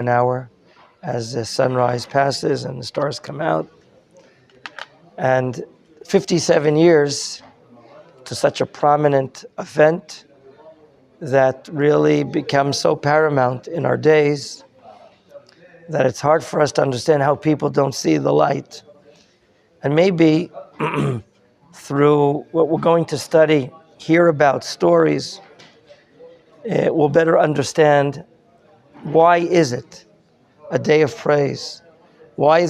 an hour as the sunrise passes and the stars come out. And 57 years to such a prominent event that really becomes so paramount in our days that it's hard for us to understand how people don't see the light. And maybe through what we're going to study, hear about stories, we'll better understand why is it a day of praise? Why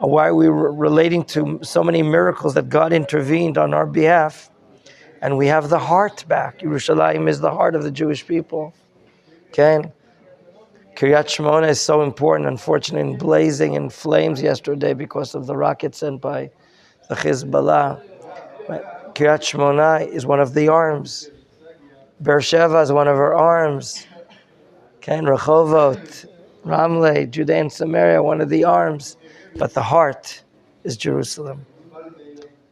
are we relating to so many miracles that God intervened on our behalf? And we have the heart back. Yerushalayim is the heart of the Jewish people. Okay? Kiryat Shmona is so important, unfortunately, blazing in flames yesterday because of the rocket sent by the Hezbollah. But Kiryat Shmona is one of the arms. Beersheva is one of her arms. Okay? Rehovot, Ramle, Judea and Samaria, one of the arms. But the heart is Jerusalem.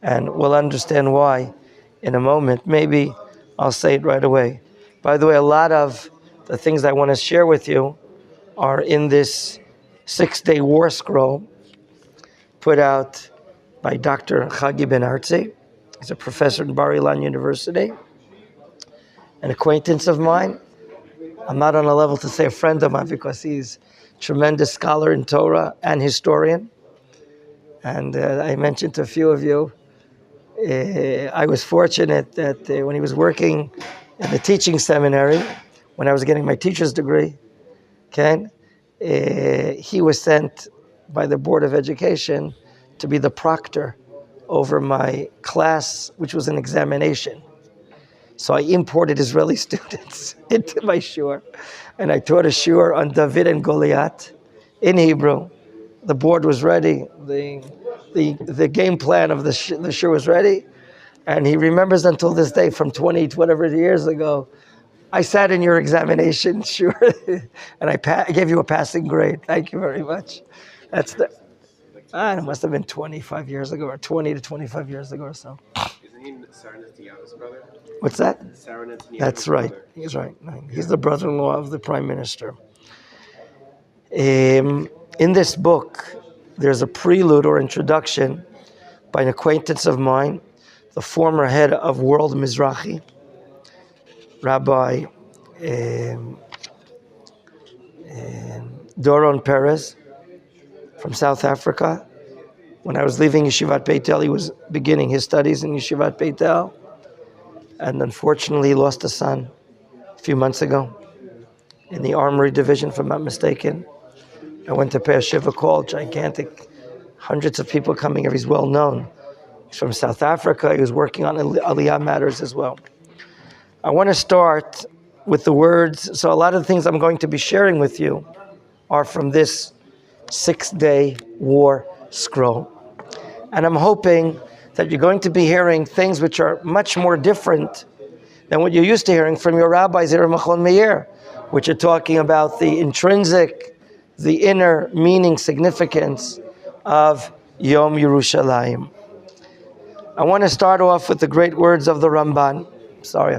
And we'll understand why in a moment. Maybe I'll say it right away. By the way, a lot of the things I want to share with you are in this 6-day war scroll put out by Dr. Chagi Ben Artzi. He's a professor at Bar Ilan University, an acquaintance of mine. I'm not on a level to say a friend of mine because he's a tremendous scholar in Torah and historian. And I mentioned to a few of you, I was fortunate that when he was working at the teaching seminary, when I was getting my teacher's degree, he was sent by the Board of Education to be the proctor over my class, which was an examination. So I imported Israeli students into my shiur, and I taught a shiur on David and Goliath in Hebrew. The board was ready. The game plan of the shiur was ready. And he remembers until this day, from 20 whatever years ago, I sat in your examination, sure, and I gave you a passing grade. Thank you very much. It must have been 25 years ago, or 20 to 25 years ago or so. Isn't he Sarah Netanyahu's brother? What's that? Sarah Netanyahu's That's right. brother. He's right. He's the brother-in-law of the prime minister. In this book, there's a prelude or introduction by an acquaintance of mine, the former head of World Mizrahi, Rabbi Doron Perez from South Africa. When I was leaving Yeshivat Beit El, he was beginning his studies in Yeshivat Beit El, and unfortunately he lost a son a few months ago in the Armory Division, if I'm not mistaken. I went to pay a Shiva call, gigantic, hundreds of people coming here. He's well known. He's from South Africa. He was working on Aliyah matters as well. I want to start with the words. So a lot of the things I'm going to be sharing with you are from this 6-day war scroll. And I'm hoping that you're going to be hearing things which are much more different than what you're used to hearing from your rabbis here in Machon Meir, which are talking about the intrinsic, the inner meaning, significance of Yom Yerushalayim. I want to start off with the great words of the Ramban. Sorry,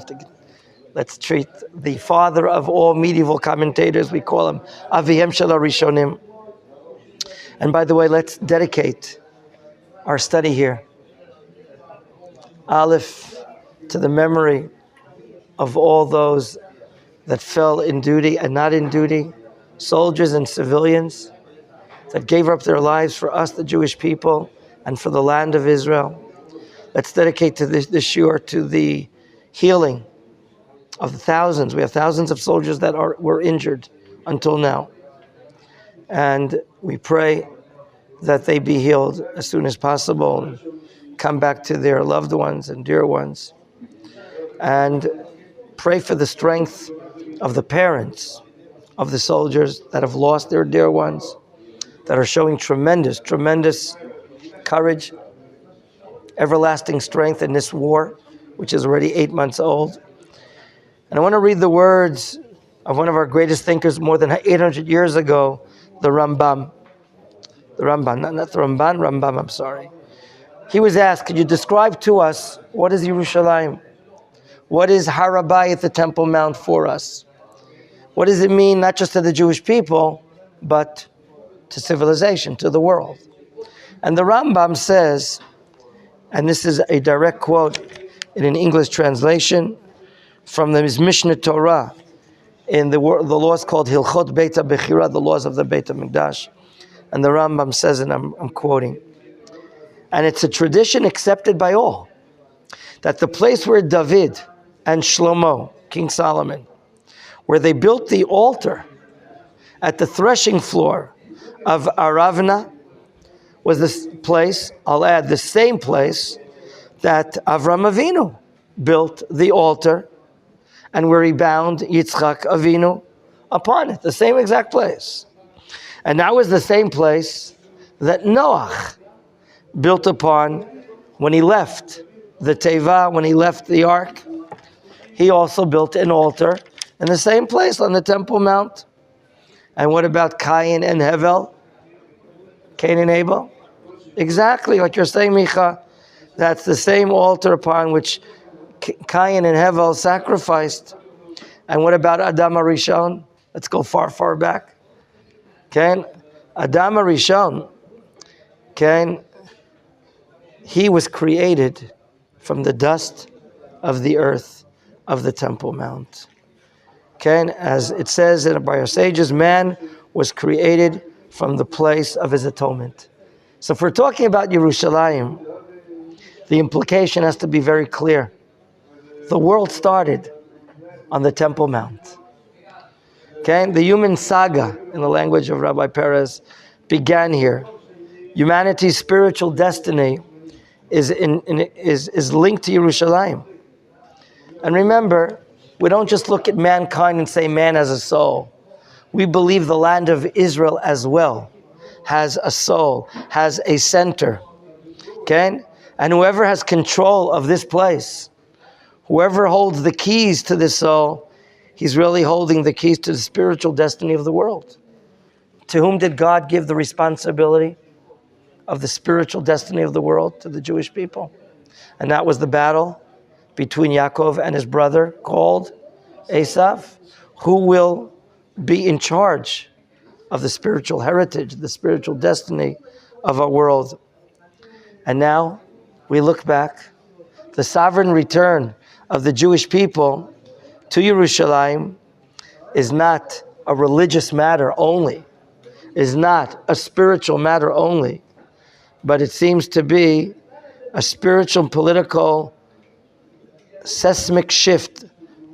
let's treat the father of all medieval commentators, we call him Avihem Shel HaRishonim. And by the way, let's dedicate our study here, Aleph, to the memory of all those that fell in duty and not in duty, soldiers and civilians that gave up their lives for us, the Jewish people, and for the land of Israel. Let's dedicate to this shiur to the healing of the thousands. We have thousands of soldiers that were injured until now. And we pray that they be healed as soon as possible and come back to their loved ones and dear ones. And pray for the strength of the parents of the soldiers that have lost their dear ones, that are showing tremendous, tremendous courage, everlasting strength in this war, which is already 8 months old. And I want to read the words of one of our greatest thinkers more than 800 years ago, the Rambam. The Ramban, not the Ramban, Rambam, I'm sorry. He was asked, could you describe to us what is Yerushalayim? What is Har Rabbi at the Temple Mount for us? What does it mean not just to the Jewish people, but to civilization, to the world? And the Rambam says, and this is a direct quote in an English translation from the Mishnah Torah, in the laws called Hilchot Beit HaBechira, the laws of the Beit HaMikdash. And the Rambam says, and I'm quoting, and it's a tradition accepted by all, that the place where David and Shlomo, King Solomon, where they built the altar at the threshing floor of Aravna, was this place, I'll add, the same place that Avram Avinu built the altar and where he bound Yitzchak Avinu upon it, the same exact place. And that was the same place that Noach built upon when he left the Teva, when he left the ark. He also built an altar in the same place on the Temple Mount. And what about Cain and Hevel? Cain and Abel? Exactly like you're saying, Micha. That's the same altar upon which Cain and Hevel sacrificed. And what about Adam HaRishon? Let's go far, far back. Okay, Adam HaRishon, okay, he was created from the dust of the earth of the Temple Mount. Okay, as it says by our sages, man was created from the place of his atonement. So if we're talking about Yerushalayim, the implication has to be very clear. The world started on the Temple Mount. Okay, the human saga, in the language of Rabbi Perez, began here. Humanity's spiritual destiny is linked to Yerushalayim. And remember, we don't just look at mankind and say man has a soul. We believe the land of Israel as well has a soul, has a center. Okay? And whoever has control of this place, whoever holds the keys to this soul, he's really holding the keys to the spiritual destiny of the world. To whom did God give the responsibility of the spiritual destiny of the world? To the Jewish people. And that was the battle between Yaakov and his brother called Esav. Who will be in charge of the spiritual heritage, the spiritual destiny of our world? And now we look back. The sovereign return of the Jewish people to Yerushalayim is not a religious matter only, is not a spiritual matter only, but it seems to be a spiritual and political seismic shift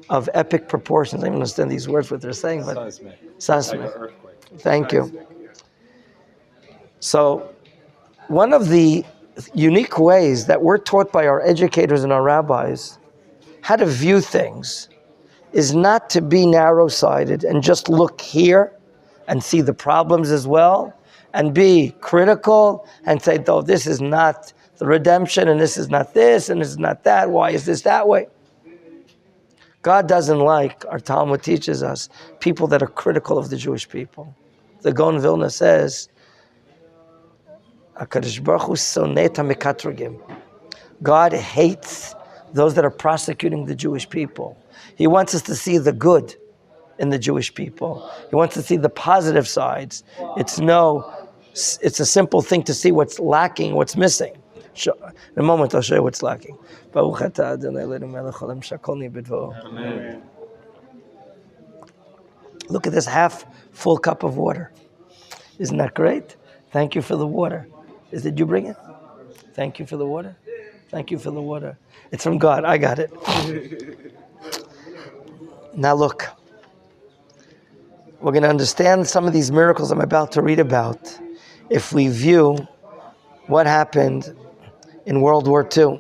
of epic proportions. I don't understand these words, what they're saying, but seismic. Thank you. So one of the unique ways that we're taught by our educators and our rabbis how to view things is not to be narrow-sided and just look here and see the problems as well and be critical and say, oh, this is not the redemption and this is not this and this is not that. Why is this that way? God doesn't like, our Talmud teaches us, people that are critical of the Jewish people. The Gaon Vilna says, HaKadosh Baruch Hu soneh hamekatrogim. God hates those that are prosecuting the Jewish people. He wants us to see the good in the Jewish people. He wants to see the positive sides. It's a simple thing to see what's lacking, what's missing. In a moment I'll show you what's lacking. Amen. Look at this half full cup of water. Isn't that great? Thank you for the water. Did you bring it? Thank you for the water. Thank you for the water. It's from God. I got it. Now look. We're going to understand some of these miracles I'm about to read about if we view what happened in World War II.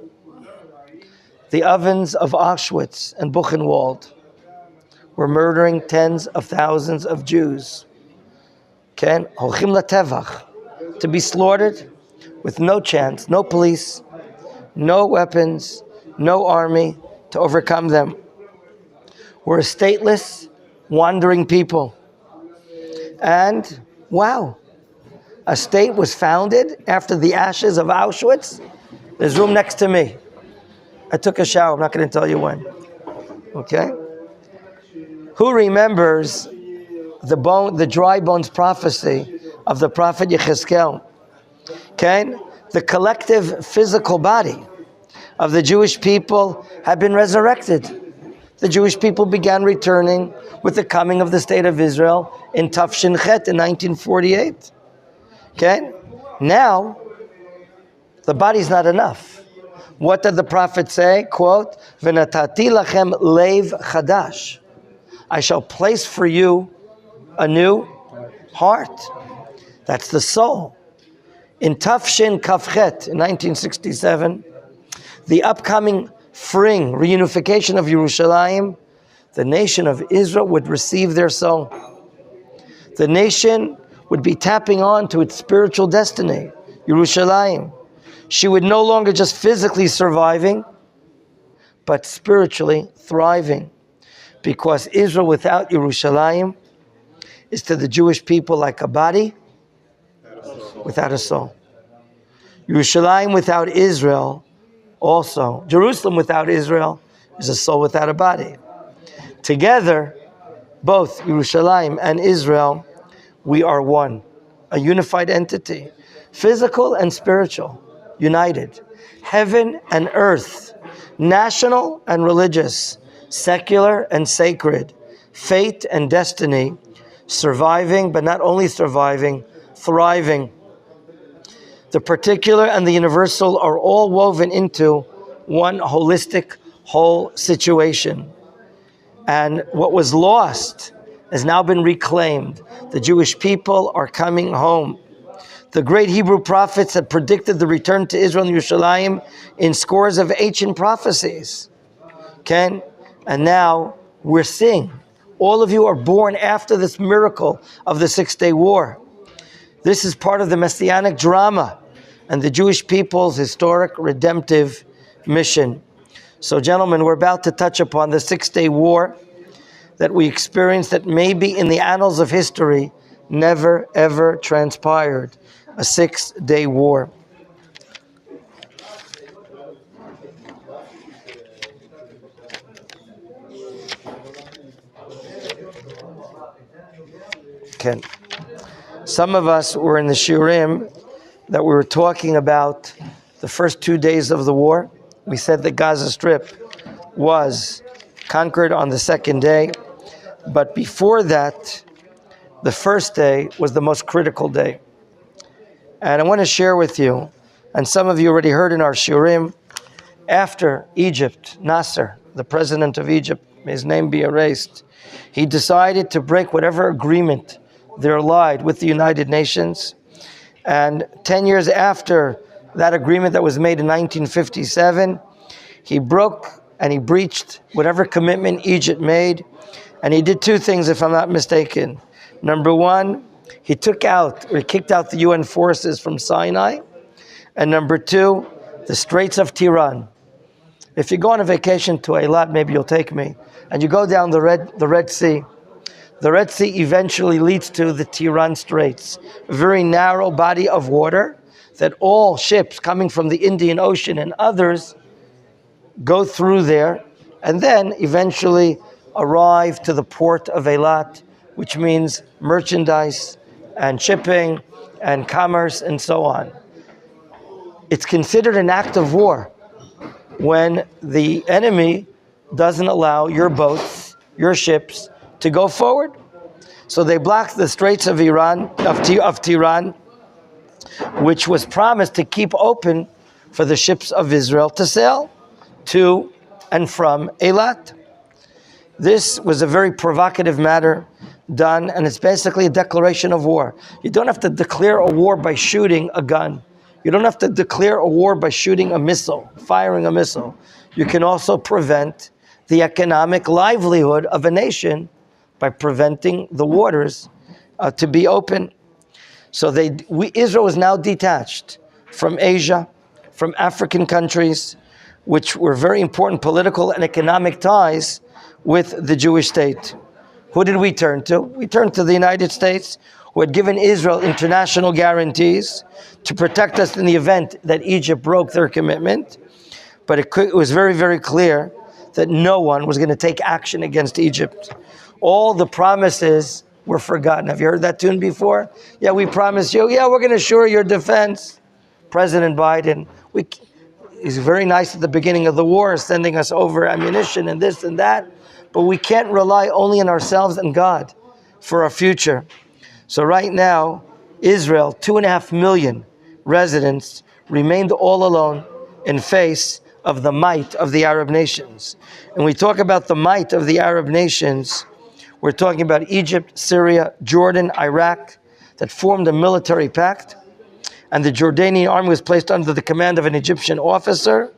The ovens of Auschwitz and Buchenwald were murdering tens of thousands of Jews. Okay? Holchim latevach, to be slaughtered with no chance, no police, no weapons, no army to overcome them. We're a stateless, wandering people. And, wow, a state was founded after the ashes of Auschwitz. There's room next to me. I took a shower. I'm not going to tell you when. Okay? Who remembers the dry bones prophecy of the prophet Yechezkel. Okay? The collective physical body of the Jewish people had been resurrected. The Jewish people began returning with the coming of the state of Israel in Tafshin Chet in 1948. Okay? Now, the body's not enough. What did the prophet say? Quote, V'natati lachem leiv chadash. I shall place for you a new heart. That's the soul. In Tafshin Kafchet in 1967, the upcoming freeing, reunification of Yerushalayim, the nation of Israel would receive their soul. The nation would be tapping on to its spiritual destiny, Yerushalayim. She would no longer just physically surviving, but spiritually thriving. Because Israel without Yerushalayim is to the Jewish people like a body without a soul. Yerushalayim without Israel also, Jerusalem without Israel is a soul without a body. Together, both Yerushalayim and Israel, we are one, a unified entity, physical and spiritual, united. Heaven and earth, national and religious, secular and sacred, fate and destiny, surviving, but not only surviving, thriving. The particular and the universal are all woven into one holistic whole situation. And what was lost has now been reclaimed. The Jewish people are coming home. The great Hebrew prophets had predicted the return to Israel and Yerushalayim in scores of ancient prophecies. Okay? And now we're seeing. All of you are born after this miracle of the 6-day war. This is part of the messianic drama and the Jewish people's historic redemptive mission. So, gentlemen, we're about to touch upon the 6-day war that we experienced that maybe in the annals of history never, ever transpired. A 6-day war. Okay. Some of us were in the shiurim that we were talking about the first 2 days of the war. We said the Gaza Strip was conquered on the 2nd day, but before that, the first day was the most critical day. And I want to share with you, and some of you already heard in our shiurim, after Egypt, Nasser, the president of Egypt, may his name be erased, he decided to break whatever agreement there lied with the United Nations. And 10 years after that agreement that was made in 1957, he broke and he breached whatever commitment Egypt made. And he did 2 things, if I'm not mistaken. Number 1, he kicked out the UN forces from Sinai. And number 2, the Straits of Tiran. If you go on a vacation to Eilat, maybe you'll take me, and you go down the Red Sea. The Red Sea eventually leads to the Tiran Straits, a very narrow body of water that all ships coming from the Indian Ocean and others go through there, and then eventually arrive to the port of Eilat, which means merchandise and shipping and commerce and so on. It's considered an act of war when the enemy doesn't allow your boats, your ships, to go forward. So they blocked the Straits of Tiran, which was promised to keep open for the ships of Israel to sail to and from Eilat. This was a very provocative matter done, and it's basically a declaration of war. You don't have to declare a war by shooting a gun. You don't have to declare a war by shooting a missile, firing a missile. You can also prevent the economic livelihood of a nation by preventing the waters to be open. So Israel was now detached from Asia, from African countries, which were very important political and economic ties with the Jewish state. Who did we turn to? We turned to the United States, who had given Israel international guarantees to protect us in the event that Egypt broke their commitment. But it was very, very clear that no one was going to take action against Egypt. All the promises were forgotten. Have you heard that tune before? Yeah, we promised you. Yeah, we're going to assure your defense. President Biden, he's very nice at the beginning of the war, sending us over ammunition and this and that. But we can't rely only on ourselves and God for our future. So right now, Israel, 2.5 million residents, remained all alone in face of the might of the Arab nations. And we talk about the might of the Arab nations, we're talking about Egypt, Syria, Jordan, Iraq, that formed a military pact. And the Jordanian army was placed under the command of an Egyptian officer.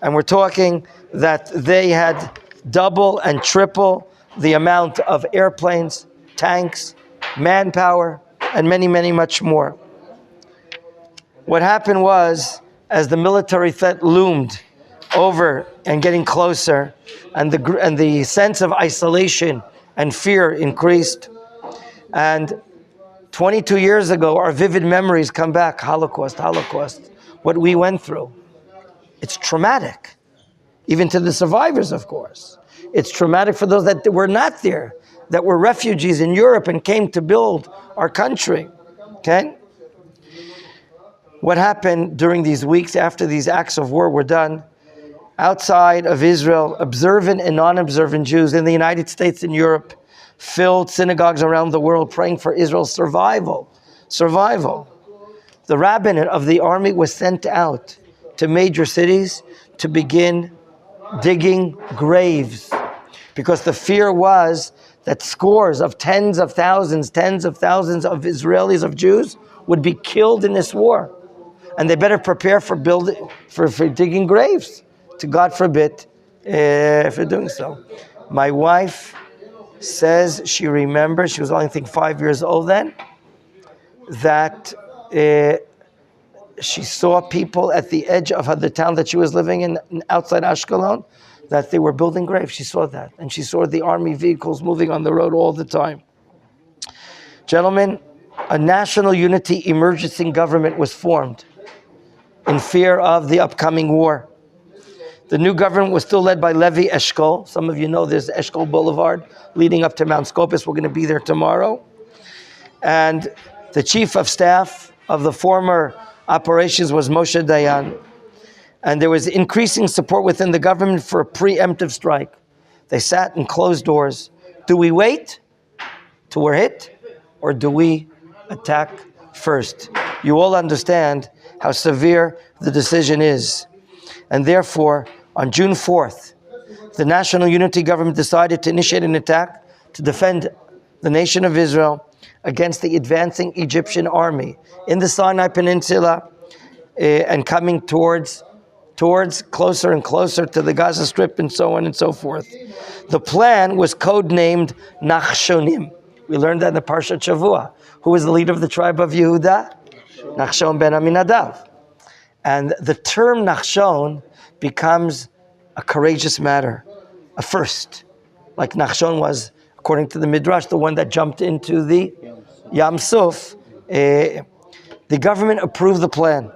And we're talking that they had double and triple the amount of airplanes, tanks, manpower, and many, many much more. What happened was, as the military threat loomed over and getting closer, and the sense of isolation and fear increased, and 22 years ago, our vivid memories come back. Holocaust, what we went through. It's traumatic, even to the survivors, of course. It's traumatic for those that were not there, that were refugees in Europe and came to build our country, okay? What happened during these weeks after these acts of war were done, outside of Israel, observant and non-observant Jews in the United States and Europe filled synagogues around the world praying for Israel's survival. The rabbinate of the army was sent out to major cities to begin digging graves, because the fear was that scores of tens of thousands of Israelis, of Jews, would be killed in this war. And they better prepare for digging graves, to God forbid, for doing so. My wife says she remembers, she was only, I think, 5 years old then, that she saw people at the edge of the town that she was living in, outside Ashkelon, that they were building graves. She saw that. And she saw the army vehicles moving on the road all the time. Gentlemen, a national unity emergency government was formed in fear of the upcoming war. The new government was still led by Levi Eshkol. Some of you know there's Eshkol Boulevard leading up to Mount Scopus. We're going to be there tomorrow. And the chief of staff of the former operations was Moshe Dayan. And there was increasing support within the government for a preemptive strike. They sat in closed doors. Do we wait till we're hit, or do we attack first? You all understand how severe the decision is. And therefore, on June 4th, the National Unity Government decided to initiate an attack to defend the nation of Israel against the advancing Egyptian army in the Sinai Peninsula and coming towards closer and closer to the Gaza Strip and so on and so forth. The plan was codenamed Nachshonim. We learned that in the Parshat Shavua. Who was the leader of the tribe of Yehuda? Nachshon ben Aminadav. And the term Nachshon becomes a courageous matter, a first. Like Nachshon was, according to the Midrash, the one that jumped into the Yam Suf. The government approved the plan.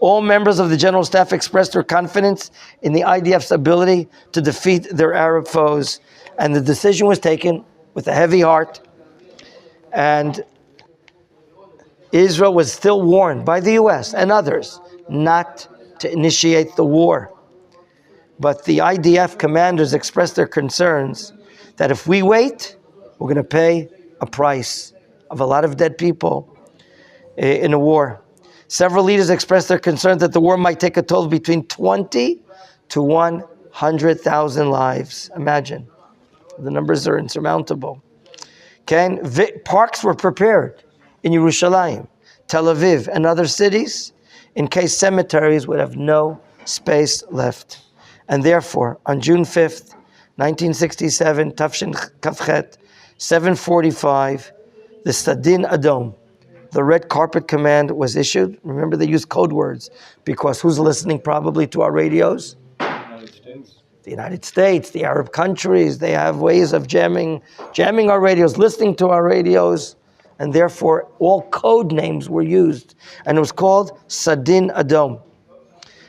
All members of the general staff expressed their confidence in the IDF's ability to defeat their Arab foes. And the decision was taken with a heavy heart. And Israel was still warned by the US and others not to initiate the war. But the IDF commanders expressed their concerns that if we wait, we're going to pay a price of a lot of dead people in a war. Several leaders expressed their concern that the war might take a toll of between 20 to 100,000 lives. Imagine. The numbers are insurmountable. Parks were prepared in Yerushalayim, Tel Aviv, and other cities in case cemeteries would have no space left. And therefore, on June 5th, 1967, Tafshin Kafchet, 7:45, the Sadin Adom, the red carpet command, was issued. Remember, they used code words because who's listening probably to our radios? The United States, the Arab countries. They have ways of jamming our radios, listening to our radios, and therefore all code names were used. And it was called Sadin Adom.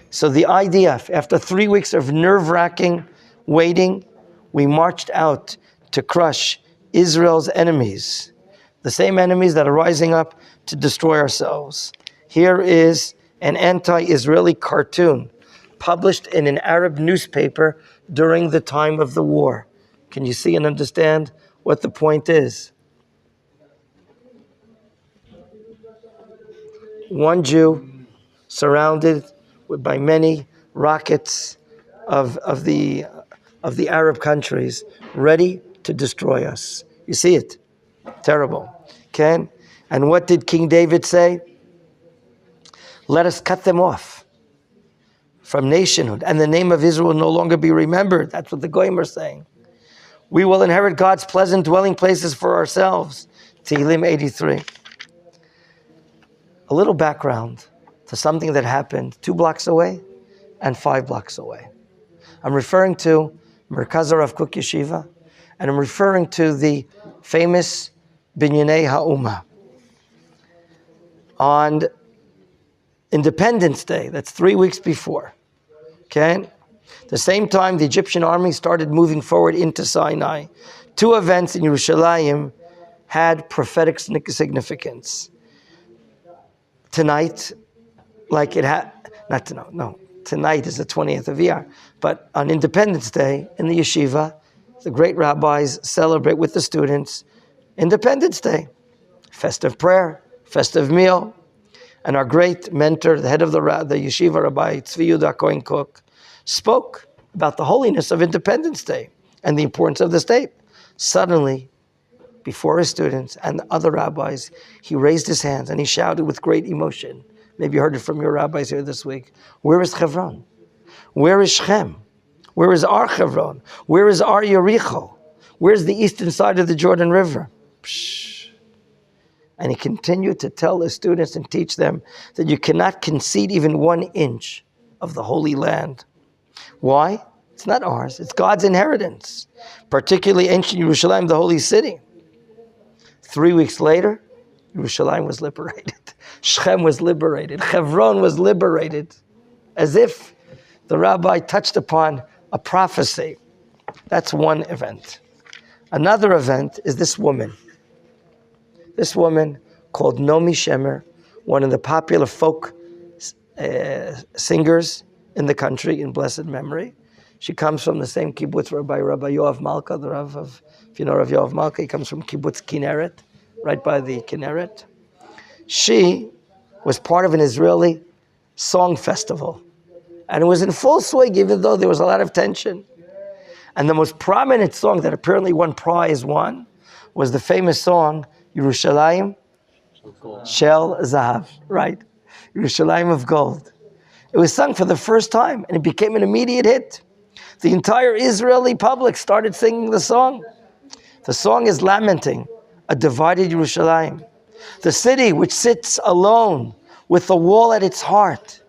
So the IDF, after 3 weeks of nerve-wracking waiting, we marched out to crush Israel's enemies. the same enemies that are rising up to destroy ourselves. Here is an anti-Israeli cartoon published in an Arab newspaper during the time of the war. Can you see and understand what the point is? One Jew surrounded by many rockets of the Arab countries, ready to destroy us. You see it? Terrible. Okay? And what did King David say? Let us cut them off from nationhood, and the name of Israel will no longer be remembered. That's what the Goyim are saying. We will inherit God's pleasant dwelling places for ourselves. Tehillim 83. A little background to something that happened 2 blocks away and 5 blocks away. I'm referring to Merkaz Rav Kook Yeshiva, and I'm referring to the famous Binyanei Ha'umah. On Independence Day, that's 3 weeks before, okay? The same time the Egyptian army started moving forward into Sinai, 2 events in Yerushalayim had prophetic significance. Tonight, like it had, not tonight, no. Tonight is the 20th of Iyar. But on Independence Day in the yeshiva, the great rabbis celebrate with the students Independence Day. Festive prayer, festive meal. And our great mentor, the head of the yeshiva, Rabbi Tzvi Yehuda Cohen Cook, spoke about the holiness of Independence Day and the importance of this day. Suddenly, before his students and the other rabbis, he raised his hands and he shouted with great emotion. Maybe you heard it from your rabbis here this week. Where is Hebron? Where is Shechem? Where is our Hebron? Where is our Yericho? Where's the eastern side of the Jordan River? Psh. And he continued to tell his students and teach them that you cannot concede even 1 inch of the Holy Land. Why? It's not ours. It's God's inheritance, particularly ancient Yerushalayim, the holy city. 3 weeks later, Yerushalayim was liberated. Shechem was liberated. Hebron was liberated. As if the rabbi touched upon a prophecy. That's one event. Another event is this woman. This woman called Nomi Shemer, one of the popular folk singers in the country in blessed memory. She comes from the same kibbutz Rabbi Yoav Malka, the Rav of, if you know Rav Yoav Malka, he comes from kibbutz Kinneret, right by the Kinneret. She was part of an Israeli song festival. And it was in full swing, even though there was a lot of tension. And the most prominent song that apparently won prize was the famous song, Yerushalayim Shel Zahav, right? Yerushalayim of Gold. It was sung for the first time, and it became an immediate hit. The entire Israeli public started singing the song. The song is lamenting a divided Yerushalayim, the city which sits alone with the wall at its heart.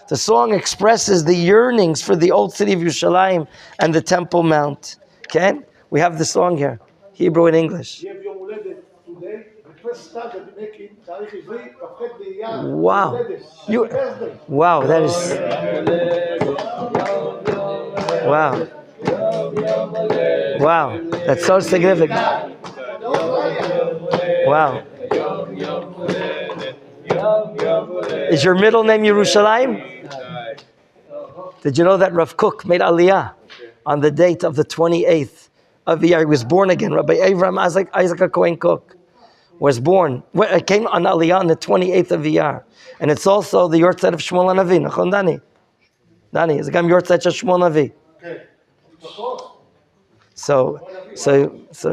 The song expresses the yearnings for the old city of Yerushalayim and the Temple Mount. Okay? We have the song here, Hebrew and English. Wow. Wow, that is... Wow. Wow, that's so significant. Wow. Is your middle name Yerushalayim? Did you know that Rav Kook made Aliyah on the date of the 28th of Iyar? He was born again. Rabbi Avram Isaac Cohen Cook was born. Came on Aliyah on the 28th of Iyar. And it's also the Yortzeit of Shmuel Hanavi. Nachon, Dani? Dani, it's a gam Yortzeit of Shmuel Hanavi. So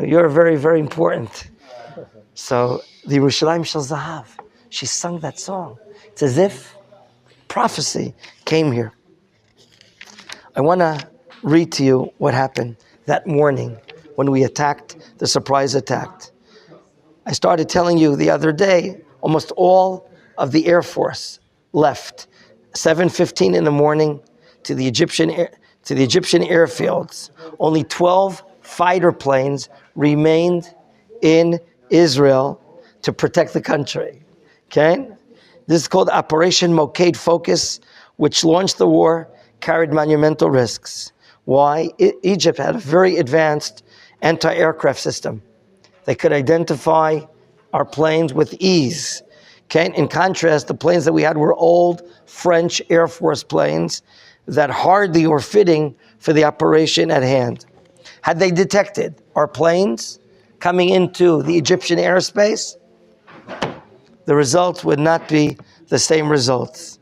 you're very, very important. So the Yerushalayim Shel Zahav, she sung that song. It's as if prophecy came here. I want to read to you what happened that morning when we attacked, the surprise attack. I started telling you the other day, almost all of the Air Force left 7:15 in the morning to the Egyptian airfields. Only 12 fighter planes remained in Israel to protect the country. Okay? This is called Operation Mokaid Focus, which launched the war, carried monumental risks. Why? Egypt had a very advanced anti-aircraft system. They could identify our planes with ease. Okay? In contrast, the planes that we had were old French Air Force planes that hardly were fitting for the operation at hand. Had they detected our planes coming into the Egyptian airspace, the results would not be the same results.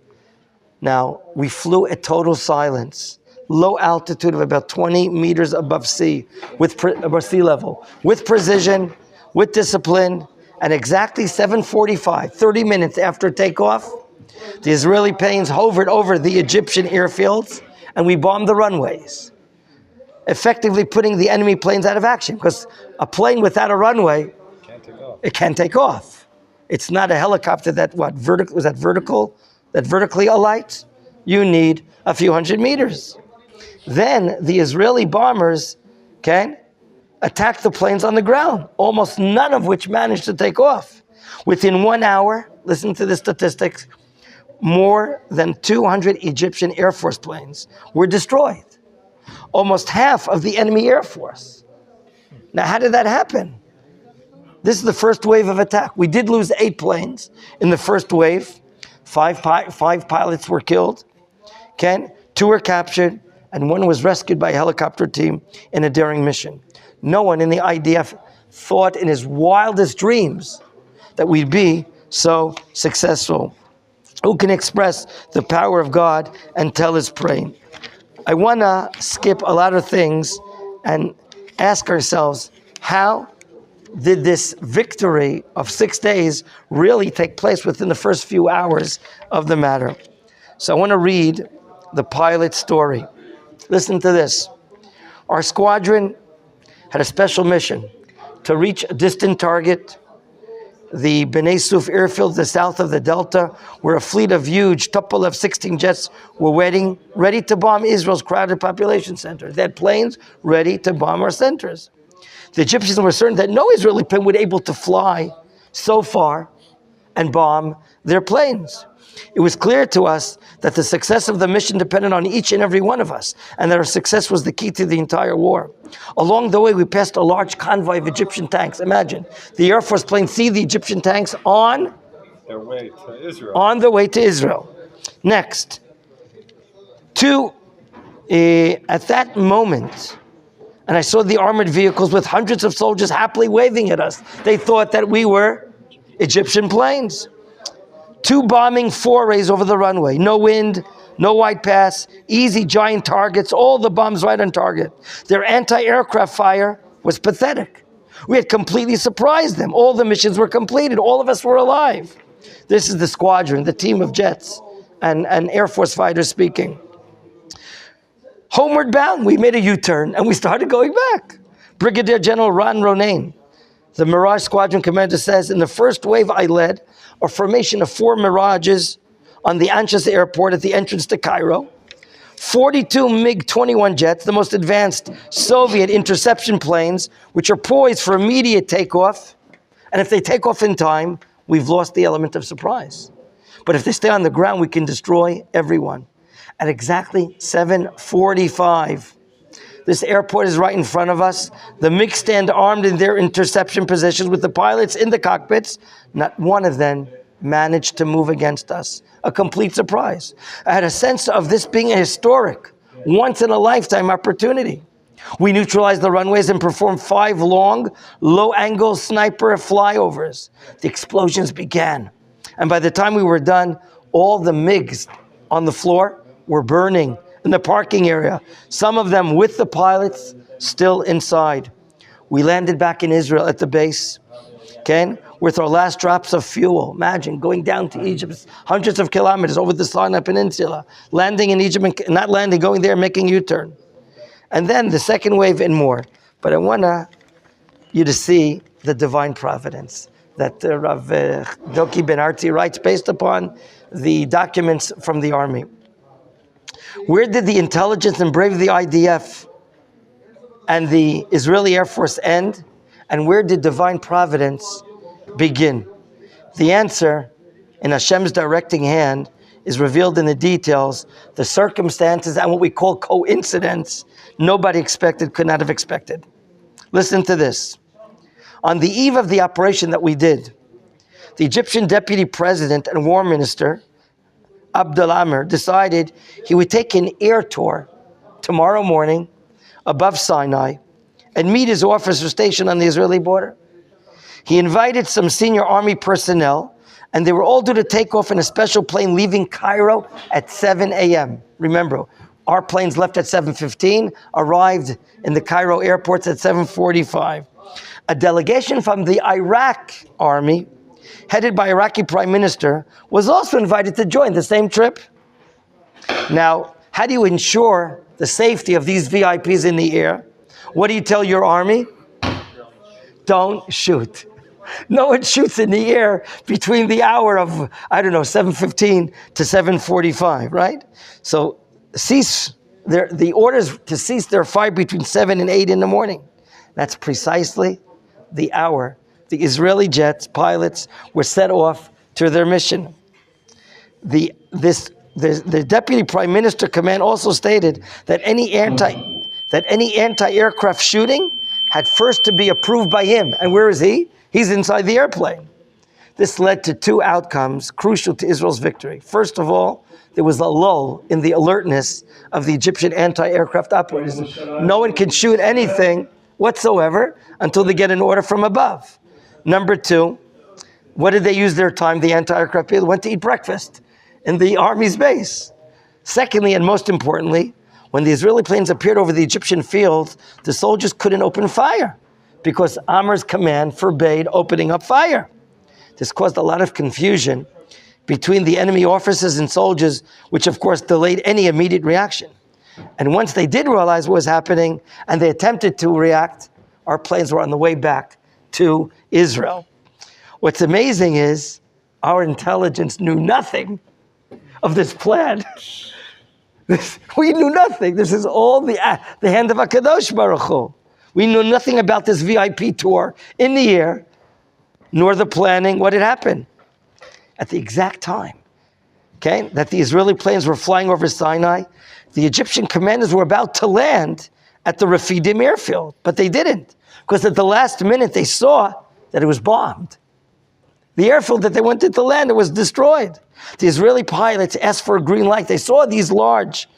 Now, we flew at total silence, low altitude of about 20 meters above sea level, with precision, with discipline, and exactly 7:45, 30 minutes after takeoff, the Israeli planes hovered over the Egyptian airfields, and we bombed the runways, effectively putting the enemy planes out of action, because a plane without a runway, it can't take off. It's not a helicopter that vertically alights. You need a few hundred meters. Then the Israeli bombers attacked the planes on the ground, almost none of which managed to take off. Within 1 hour, listen to the statistics, more than 200 Egyptian Air Force planes were destroyed. Almost half of the enemy Air Force. Now, how did that happen? This is the first wave of attack. We did lose 8 planes in the first wave. Five pilots were killed. 2 were captured, and 1 was rescued by a helicopter team in a daring mission. No one in the IDF thought in his wildest dreams that we'd be so successful. Who can express the power of God and tell his praise? I want to skip a lot of things and ask ourselves, how did this victory of 6 days really take place within the first few hours of the matter? So I want to read the pilot's story. Listen to this. Our squadron had a special mission to reach a distant target, the Bnei Suf airfield, the south of the Delta, where a fleet of huge Tupolev 16 jets were waiting, ready to bomb Israel's crowded population centers. They had planes ready to bomb our centers. The Egyptians were certain that no Israeli plane would be able to fly so far and bomb their planes. It was clear to us that the success of the mission depended on each and every one of us, and that our success was the key to the entire war. Along the way, we passed a large convoy of Egyptian tanks. Imagine, the Air Force planes see the Egyptian tanks on their way to Israel. On the way to Israel. Next, at that moment, and I saw the armored vehicles with hundreds of soldiers happily waving at us. They thought that we were Egyptian planes. 2 bombing forays over the runway. No wind, no white pass, easy giant targets, all the bombs right on target. Their anti-aircraft fire was pathetic. We had completely surprised them. All the missions were completed. All of us were alive. This is the squadron, the team of jets and Air Force fighters speaking. Homeward bound, we made a U-turn and we started going back. Brigadier General Ron Ronain, the Mirage Squadron commander, says, in the first wave I led a formation of 4 Mirages on the Anshas airport at the entrance to Cairo. 42 MiG-21 jets, the most advanced Soviet interception planes, which are poised for immediate takeoff. And if they take off in time, we've lost the element of surprise. But if they stay on the ground, we can destroy everyone. At exactly 7:45, this airport is right in front of us. The MiG stand armed in their interception positions with the pilots in the cockpits. Not one of them managed to move against us. A complete surprise. I had a sense of this being a historic, once-in-a-lifetime opportunity. We neutralized the runways and performed 5 long, low-angle sniper flyovers. The explosions began. And by the time we were done, all the MiGs on the floor were burning in the parking area, some of them with the pilots still inside. We landed back in Israel at the base, with our last drops of fuel. Imagine going down to Egypt, hundreds of kilometers over the Sinai Peninsula, landing in Egypt, not landing, going there, making U-turn. And then the second wave and more. But I want you to see the divine providence that Rav Doki Ben Arti writes based upon the documents from the army. Where did the intelligence and bravery of the IDF and the Israeli Air Force end? And where did divine providence begin? The answer, in Hashem's directing hand, is revealed in the details, the circumstances, and what we call coincidence. Nobody expected, could not have expected. Listen to this. On the eve of the operation that we did, the Egyptian deputy president and war minister, Abdel Amr, decided he would take an air tour tomorrow morning above Sinai and meet his officers stationed on the Israeli border. He invited some senior army personnel, and they were all due to take off in a special plane leaving Cairo at 7 a.m. Remember, our planes left at 7:15, arrived in the Cairo airports at 7:45. A delegation from the Iraq army, headed by Iraqi Prime Minister, was also invited to join the same trip. Now, how do you ensure the safety of these VIPs in the air? What do you tell your army? Don't shoot. No one shoots in the air between the hour of, 7:15 to 7:45, right? So the orders to cease their fire between 7 and 8 in the morning. That's precisely the hour the Israeli jets, pilots, were set off to their mission. The deputy prime minister command also stated that any anti-aircraft shooting had first to be approved by him. And where is he? He's inside the airplane. This led to two outcomes crucial to Israel's victory. First of all, there was a lull in the alertness of the Egyptian anti-aircraft operators. No one can shoot anything whatsoever until they get an order from above. Number two, what did they use their time? The anti-aircraft people went to eat breakfast in the army's base. Secondly, and most importantly, when the Israeli planes appeared over the Egyptian field, the soldiers couldn't open fire because Amr's command forbade opening up fire. This caused a lot of confusion between the enemy officers and soldiers, which of course delayed any immediate reaction. And once they did realize what was happening and they attempted to react, our planes were on the way back to Israel. What's amazing is our intelligence knew nothing of this plan. We knew nothing. This is all the hand of HaKadosh Baruch Hu. We knew nothing about this VIP tour in the air, nor the planning, what had happened. At the exact time, that the Israeli planes were flying over Sinai, the Egyptian commanders were about to land at the Refidim airfield, but they didn't, because at the last minute they saw that it was bombed. The airfield that they wanted to land, it was destroyed. The Israeli pilots asked for a green light. They saw these large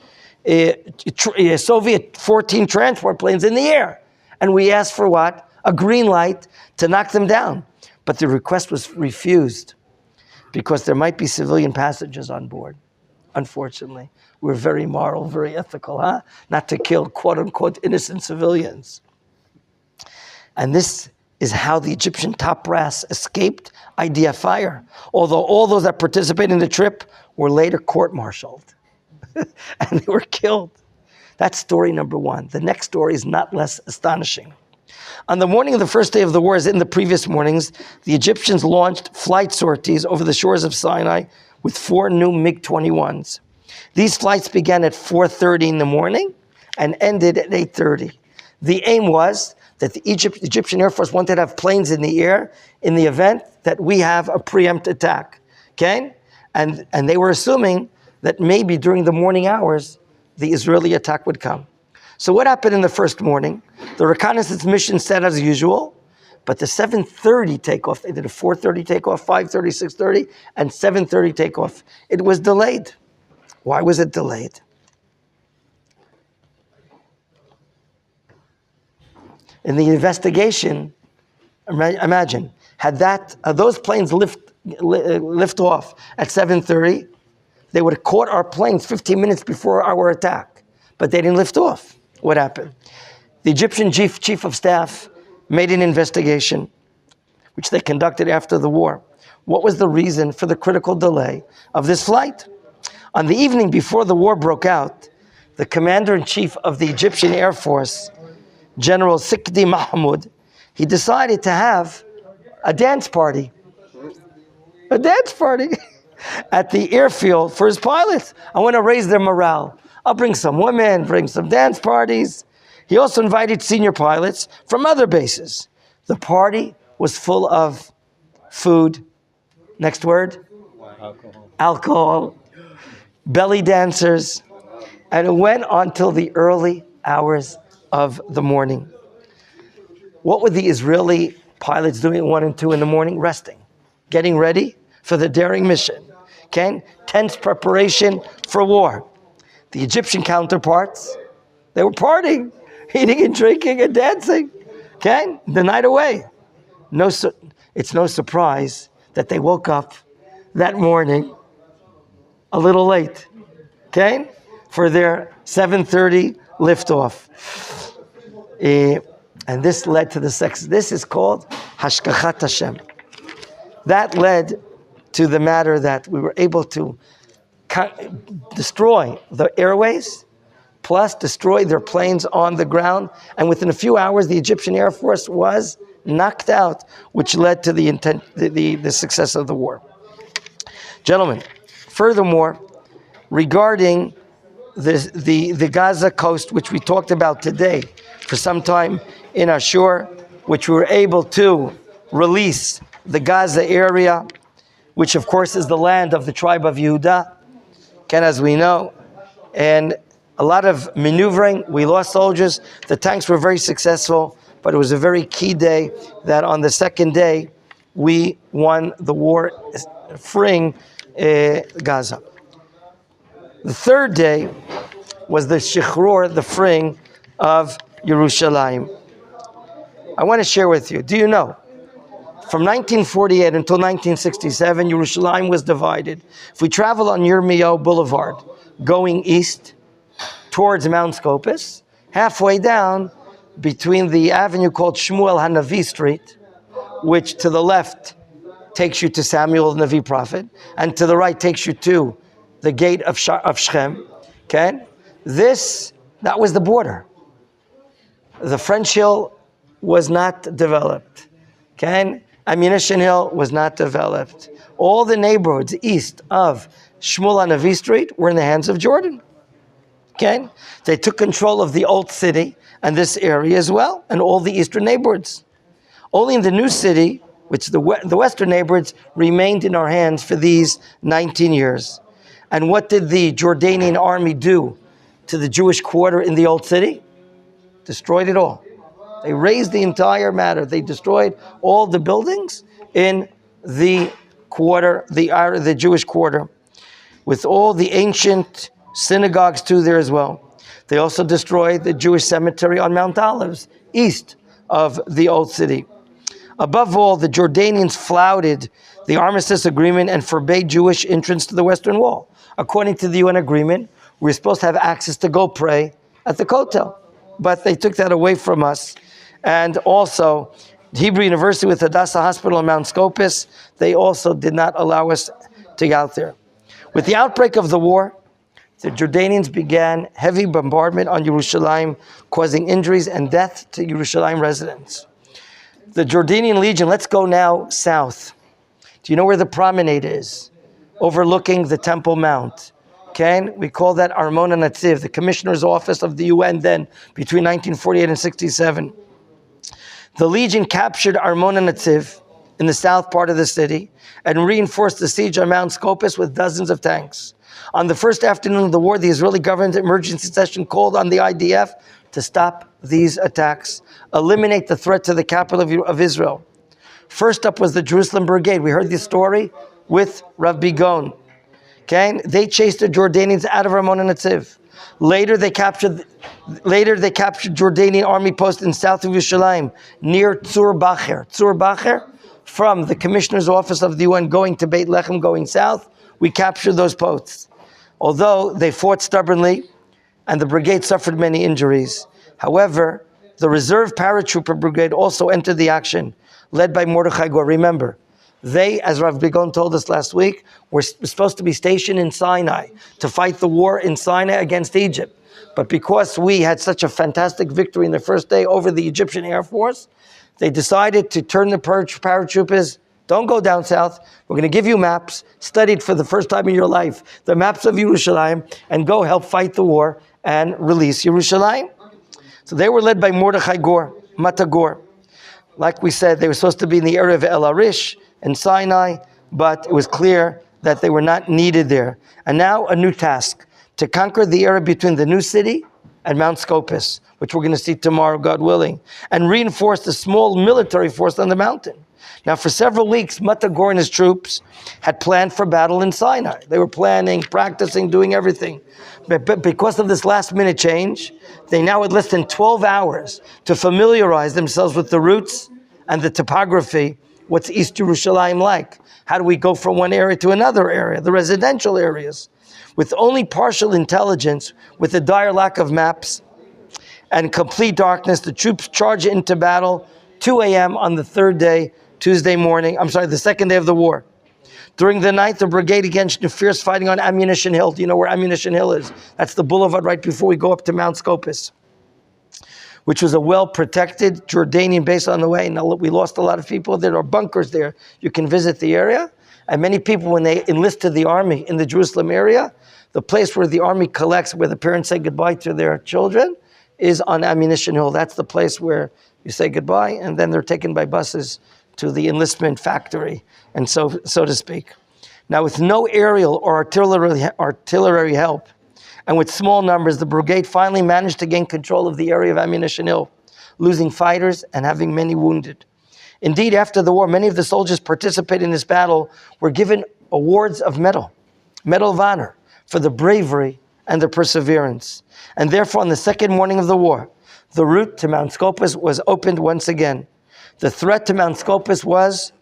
Soviet 14 transport planes in the air. And we asked for what? A green light to knock them down. But the request was refused because there might be civilian passengers on board. Unfortunately, we're very moral, very ethical, not to kill quote unquote innocent civilians. And this is how the Egyptian top brass escaped IDF fire, although all those that participated in the trip were later court-martialed and they were killed. That's story number one. The next story is not less astonishing. On the morning of the first day of the war, as in the previous mornings, the Egyptians launched flight sorties over the shores of Sinai with 4 new MiG-21s. These flights began at 4:30 in the morning and ended at 8:30. The aim was that the Egyptian Air Force wanted to have planes in the air in the event that we have a preempt attack, And they were assuming that maybe during the morning hours, the Israeli attack would come. So what happened in the first morning? The reconnaissance mission set as usual, but the 7:30 takeoff, they did a 4:30 takeoff, 5:30, 6:30, and 7:30 takeoff. It was delayed. Why was it delayed? In the investigation, imagine, had those planes lift off at 7:30, they would have caught our planes 15 minutes before our attack, but they didn't lift off. What happened? The Egyptian chief of staff made an investigation, which they conducted after the war. What was the reason for the critical delay of this flight? On the evening before the war broke out, the commander-in-chief of the Egyptian Air Force, General Sikdi Mahmoud, he decided to have a dance party. A dance party at the airfield for his pilots. I want to raise their morale. I'll bring some women, bring some dance parties. He also invited senior pilots from other bases. The party was full of food. Next word? Alcohol. Belly dancers. And it went on till the early hours of the morning. What were the Israeli pilots doing at 1 and 2 in the morning? Resting, getting ready for the daring mission. Okay? Tense preparation for war. The Egyptian counterparts, they were partying, eating and drinking and dancing. Okay? The night away. It's no surprise that they woke up that morning a little late. Okay? For their 7:30 liftoff. And this led to the sex. This is called Hashkachat Hashem. That led to the matter that we were able to destroy the airways, plus destroy their planes on the ground. And within a few hours, the Egyptian Air Force was knocked out, which led to the success of the war. Gentlemen, furthermore, regarding the Gaza coast, which we talked about today for some time in Ashur, which we were able to release the Gaza area, which of course is the land of the tribe of Yehuda, as we know, and a lot of maneuvering. We lost soldiers. The tanks were very successful, but it was a very key day that on the second day, we won the war freeing Gaza. The third day was the Shichrur, the freeing of Yerushalayim. I want to share with you, do you know, from 1948 until 1967, Yerushalayim was divided. If we travel on Yirmiyahu Boulevard, going east towards Mount Scopus, halfway down between the avenue called Shmuel Hanavi Street, which to the left takes you to Samuel the Navi prophet, and to the right takes you to the gate of Shechem. Okay? That was the border. The French Hill was not developed. Okay? Ammunition Hill was not developed. All the neighborhoods east of Shmuel Hanavi Street were in the hands of Jordan. Okay? They took control of the old city and this area as well, and all the eastern neighborhoods. Only in the new city, which the western neighborhoods, remained in our hands for these 19 years. And what did the Jordanian army do to the Jewish quarter in the old city? Destroyed it all. They razed the entire matter. They destroyed all the buildings in the quarter, the Jewish quarter, with all the ancient synagogues too there as well. They also destroyed the Jewish cemetery on Mount Olives, east of the old city. Above all, the Jordanians flouted the armistice agreement and forbade Jewish entrance to the Western Wall. According to the UN agreement, we were supposed to have access to go pray at the Kotel, but they took that away from us. And also, Hebrew University with Hadassah Hospital in Mount Scopus, they also did not allow us to get out there. With the outbreak of the war, the Jordanians began heavy bombardment on Yerushalayim, causing injuries and death to Yerushalayim residents. The Jordanian Legion, let's go now south. Do you know where the promenade is? Overlooking the Temple Mount. Okay? We call that Armon HaNetziv, the Commissioner's Office of the UN then, between 1948 and 67. The Legion captured Armon HaNetziv in the south part of the city and reinforced the siege on Mount Scopus with dozens of tanks. On the first afternoon of the war, the Israeli government emergency session called on the IDF to stop these attacks, eliminate the threat to the capital of Israel. First up was the Jerusalem Brigade. We heard this story with Rabbi Gon. Okay? They chased the Jordanians out of Armon HaNetziv. Later they captured Jordanian army post in south of Yerushalayim, near Tzur Bacher. Tzur Bacher, from the Commissioner's Office of the UN going to Beit Lechem, going south, we captured those posts. Although they fought stubbornly, and the brigade suffered many injuries. However, the reserve paratrooper brigade also entered the action, led by Mordechai Gur. Remember, they, as Rav Bigon told us last week, were supposed to be stationed in Sinai to fight the war in Sinai against Egypt. But because we had such a fantastic victory in the first day over the Egyptian Air Force, they decided to turn the paratroopers, don't go down south, we're going to give you maps, studied for the first time in your life, the maps of Yerushalayim, and go help fight the war and release Yerushalayim. So they were led by Mordechai Gur, Mata Gur. Like we said, they were supposed to be in the area of El Arish and Sinai, but it was clear that they were not needed there. And now a new task, to conquer the area between the new city and Mount Scopus, which we're going to see tomorrow, God willing, and reinforce the small military force on the mountain. Now, for several weeks, Matagor and his troops had planned for battle in Sinai. They were planning, practicing, doing everything. But because of this last-minute change, they now had less than 12 hours to familiarize themselves with the routes and the topography. What's East Jerusalem like? How do we go from one area to another area, the residential areas? With only partial intelligence, with a dire lack of maps and complete darkness, the troops charged into battle 2 a.m. on the third day, the second day of the war. During the night, the brigade engaged in fierce fighting on Ammunition Hill. Do you know where Ammunition Hill is? That's the boulevard right before we go up to Mount Scopus, which was a well-protected Jordanian base on the way. Now, we lost a lot of people. There are bunkers there. You can visit the area. And many people, when they enlisted the army in the Jerusalem area, the place where the army collects, where the parents say goodbye to their children, is on Ammunition Hill. That's the place where you say goodbye, and then they're taken by buses to the enlistment factory, and so to speak. Now, with no aerial or artillery help, and with small numbers, the brigade finally managed to gain control of the area of Ammunition Hill, losing fighters and having many wounded. Indeed, after the war, many of the soldiers participating in this battle were given awards of Medal of Honor, for the bravery and the perseverance. And therefore, on the second morning of the war, the route to Mount Scopus was opened once again. The threat to Mount Scopus was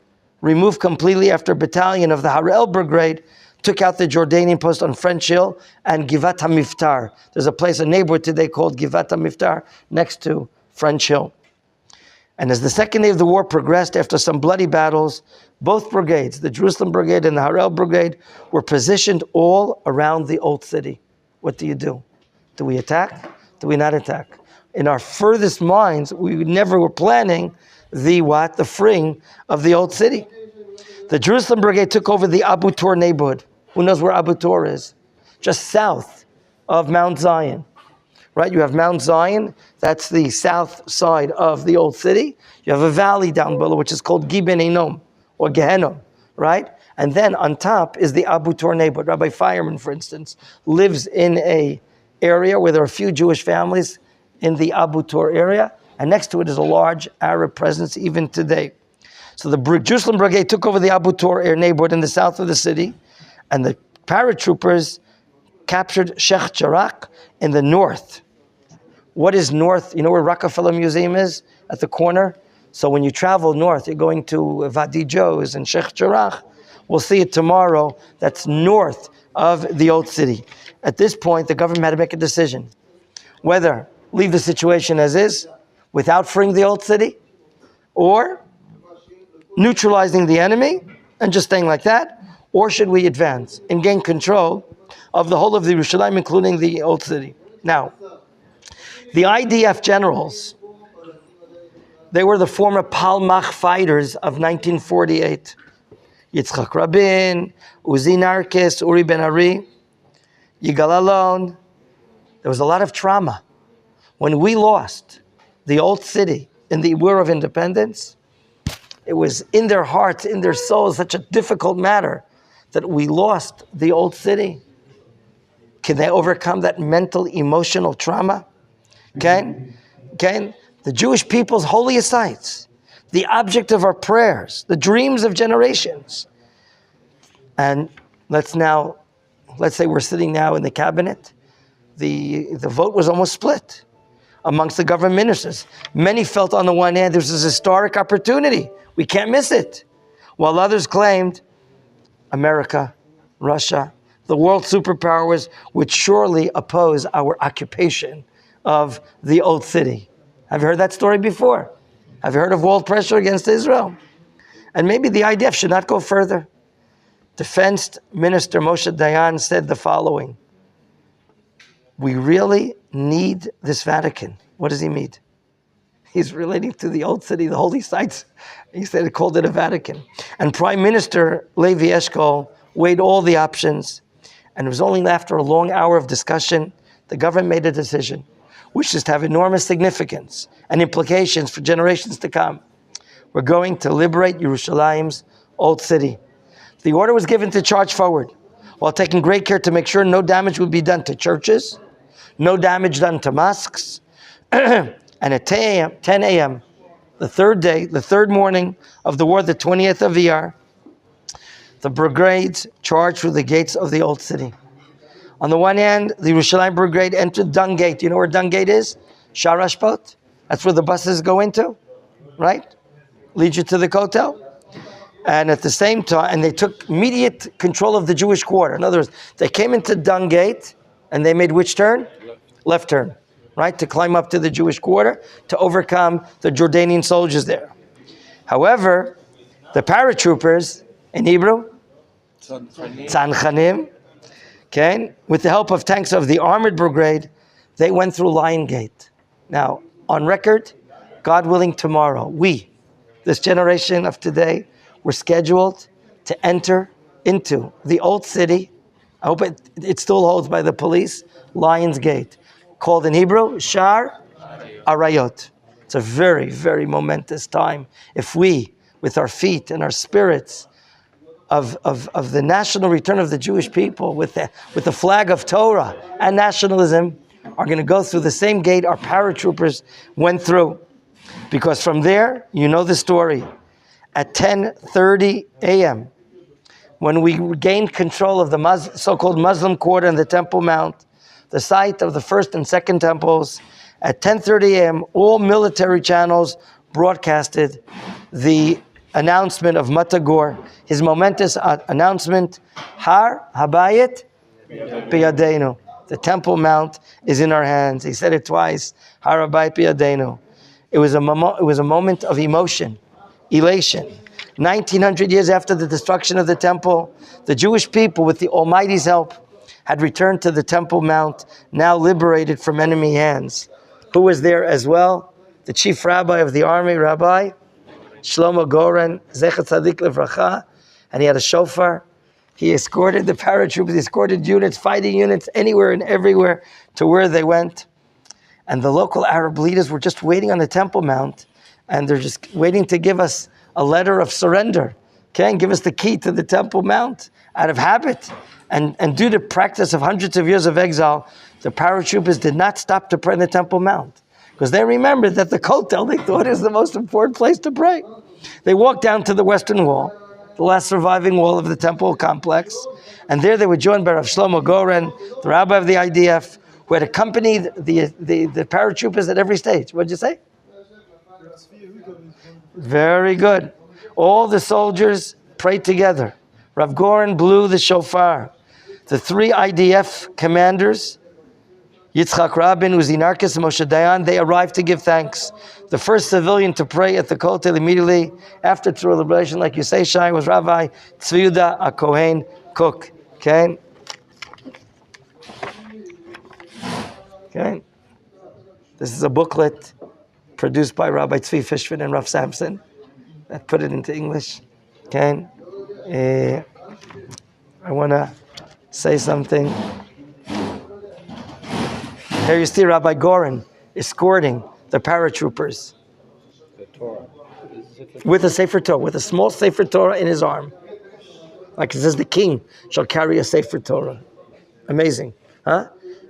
removed completely after a battalion of the Harel Brigade took out the Jordanian post on French Hill and Givat HaMiftar. There's a neighborhood today called Givat HaMiftar next to French Hill. And as the second day of the war progressed, after some bloody battles, both brigades, the Jerusalem Brigade and the Harel Brigade, were positioned all around the old city. What do? Do we attack? Do we not attack? In our furthest minds, we never were planning the freeing of the old city. The Jerusalem Brigade took over the Abu Tor neighborhood. Who knows where Abu Tor is? Just south of Mount Zion. Right, you have Mount Zion, that's the south side of the old city. You have a valley down below, which is called Giben Enom, or Gehenom, right? And then on top is the Abu Tor neighborhood. Rabbi Fireman, for instance, lives in a area where there are a few Jewish families in the Abu Tor area, and next to it is a large Arab presence even today. So the Jerusalem Brigade took over the Abu Tor neighborhood in the south of the city, and the paratroopers captured Sheikh Jarrah in the north. What is north? You know where Rockefeller Museum is? At the corner? So when you travel north, you're going to Wadi Joe's and Sheikh Jarrah. We'll see it tomorrow. That's north of the old city. At this point, the government had to make a decision. Whether leave the situation as is, without freeing the old city, or neutralizing the enemy and just staying like that, or should we advance and gain control of the whole of the Yerushalayim, including the old city? Now, the IDF generals, they were the former Palmach fighters of 1948. Yitzchak Rabin, Uzi Narkis, Uri Ben Ari, Yigal Alon. There was a lot of trauma. When we lost the old city in the War of Independence, it was in their hearts, in their souls, such a difficult matter that we lost the old city. Can they overcome that mental, emotional trauma? Okay? The Jewish people's holiest sites, the object of our prayers, the dreams of generations. And let's say we're sitting now in the cabinet. The vote was almost split amongst the government ministers. Many felt on the one hand, this is a historic opportunity. We can't miss it. While others claimed America, Russia, the world superpowers would surely oppose our occupation of the old city. Have you heard that story before? Have you heard of world pressure against Israel? And maybe the IDF should not go further. Defense Minister Moshe Dayan said the following: we really need this Vatican. What does he mean? He's relating to the old city, the holy sites. He said he called it a Vatican. And Prime Minister Levi Eshkol weighed all the options. And it was only after a long hour of discussion, the government made a decision, which is to have enormous significance and implications for generations to come. We're going to liberate Yerushalayim's old city. The order was given to charge forward, while taking great care to make sure no damage would be done to churches, no damage done to mosques. And at 10 a.m., the third day, the third morning of the war, the 20th of Iyar, the brigades charged through the gates of the old city. On the one hand, the Yerushalayim brigade entered Dung Gate. You know where Dung Gate is? Sharashpot. That's where the buses go into, right? Lead you to the Kotel. And at the same time, and they took immediate control of the Jewish quarter. In other words, they came into Dung Gate, and they made which turn? Left turn, right? To climb up to the Jewish quarter, to overcome the Jordanian soldiers there. However, the paratroopers, in Hebrew, Tzanchanim, okay, with the help of tanks of the armored brigade, they went through Lion Gate. Now, on record, God willing, tomorrow, we, this generation of today, were scheduled to enter into the old city. I hope it still holds by the police, Lion's Gate, called in Hebrew, Shar Arayot. It's a very, very momentous time. If we, with our feet and our spirits, of the national return of the Jewish people with the flag of Torah and nationalism are going to go through the same gate our paratroopers went through. Because from there, you know the story. At 10:30 a.m., when we gained control of the so-called Muslim quarter and the Temple Mount, the site of the first and second temples, at 10:30 a.m., all military channels broadcasted the announcement of Matagor, his momentous announcement, Har Habayit Biyadenu. The Temple Mount is in our hands. He said it twice, Har Habayit Biyadenu. It was a moment of emotion, elation. 1900 years after the destruction of the temple, the Jewish people, with the Almighty's help, had returned to the Temple Mount, now liberated from enemy hands. Who was there as well? The chief rabbi of the army, Rabbi Shlomo Goren, Zecher Tzadik Levracha, and he had a shofar. He escorted the paratroopers, he escorted units, fighting units, anywhere and everywhere to where they went. And the local Arab leaders were just waiting on the Temple Mount, and they're just waiting to give us a letter of surrender. Okay, and give us the key to the Temple Mount out of habit. And due to practice of hundreds of years of exile, the paratroopers did not stop to pray in the Temple Mount. Because they remembered that the Kotel, they thought, is the most important place to pray. They walked down to the western wall, the last surviving wall of the temple complex, and there they were joined by Rav Shlomo Goren, the rabbi of the IDF, who had accompanied the paratroopers at every stage. What did you say? Very good. All the soldiers prayed together. Rav Goren blew the shofar. The three IDF commanders, Yitzchak Rabin, Uzi Narkis, and Moshe Dayan, they arrived to give thanks. The first civilian to pray at the Kotel immediately after Torah liberation, like you say, Shai, was Rabbi Tzvi Yehuda HaKohen Cook. Okay? Okay? This is a booklet produced by Rabbi Tzvi Fishman and Rav Samson that put it into English. Okay? I want to say something. Here you see Rabbi Goren escorting the paratroopers with a Sefer Torah, with a small Sefer Torah in his arm. Like it says, the king shall carry a Sefer Torah. Amazing. Huh?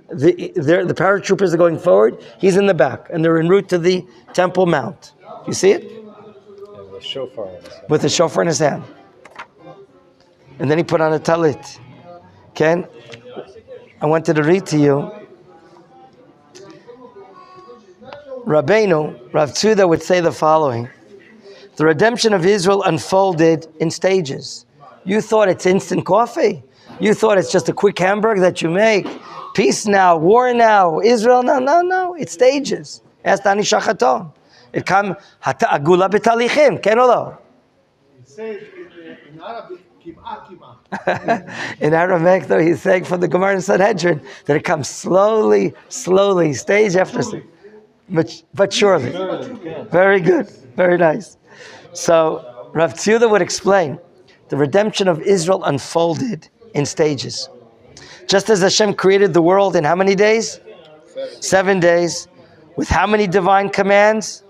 The paratroopers are going forward, he's in the back, and they're en route to the Temple Mount. You see it? And the shofar in his hand. With the shofar in his hand. And then he put on a talit. Ken, I wanted to read to you. Rabbeinu, Rav Tzuda, would say the following. The redemption of Israel unfolded in stages. You thought it's instant coffee. You thought it's just a quick hamburger that you make. Peace now, war now, Israel, no. It's stages. Ask Dani Shachaton. It come, Hata agula betalichim, ken or no? He says in Arabic, Kim'a. In Aramaic, though, he's saying from the Gemara in Sanhedrin that it comes slowly, stage after stage. But surely. Very good. Very nice. So, Rav Tzuda would explain the redemption of Israel unfolded in stages. Just as Hashem created the world in how many days? 7 days. With how many divine commands?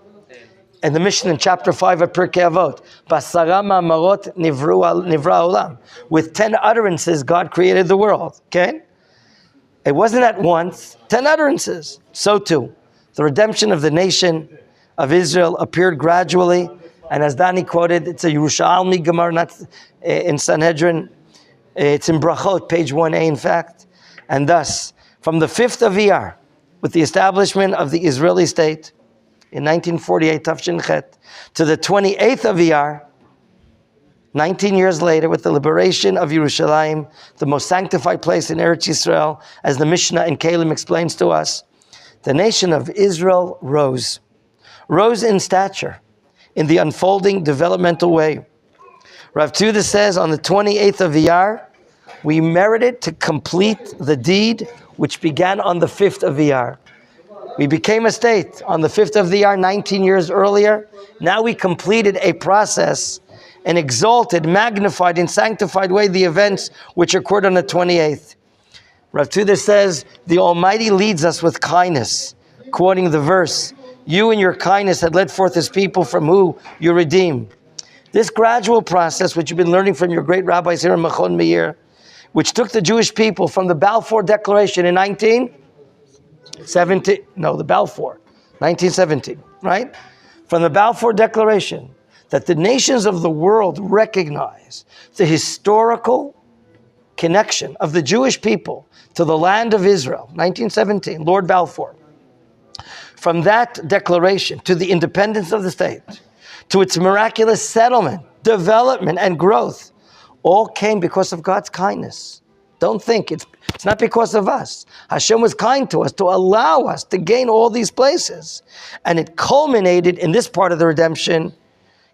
And the mission in chapter 5 of Pirkei Avot. Basara ma'amarot nivra olam. With 10 utterances, God created the world. Okay? It wasn't at once. 10 utterances. So too, the redemption of the nation of Israel appeared gradually. And as Dani quoted, it's a Yerushalmi Gemara, not in Sanhedrin. It's in Brachot, page 1a, in fact. And thus, from the 5th of Iyar, with the establishment of the Israeli state in 1948, Tafshin Chet, to the 28th of Iyar, 19 years later, with the liberation of Yerushalayim, the most sanctified place in Eretz Yisrael, as the Mishnah in Kalim explains to us, the nation of Israel rose in stature, in the unfolding developmental way. Rav Tzuda says on the 28th of Iyar, we merited to complete the deed which began on the 5th of Iyar. We became a state on the 5th of Iyar, 19 years earlier. Now we completed a process, an exalted, magnified, and sanctified way, the events which occurred on the 28th. Rav Tzuda says, the Almighty leads us with kindness, quoting the verse, you in your kindness had led forth his people from who you redeem. This gradual process, which you've been learning from your great rabbis here in Machon Meir, which took the Jewish people from the Balfour Declaration in 1917, right? From the Balfour Declaration, that the nations of the world recognize the historical connection of the Jewish people to the land of Israel, 1917, Lord Balfour. From that declaration to the independence of the state, to its miraculous settlement, development, and growth, all came because of God's kindness. Don't think it's not because of us. Hashem was kind to us to allow us to gain all these places. And it culminated in this part of the redemption,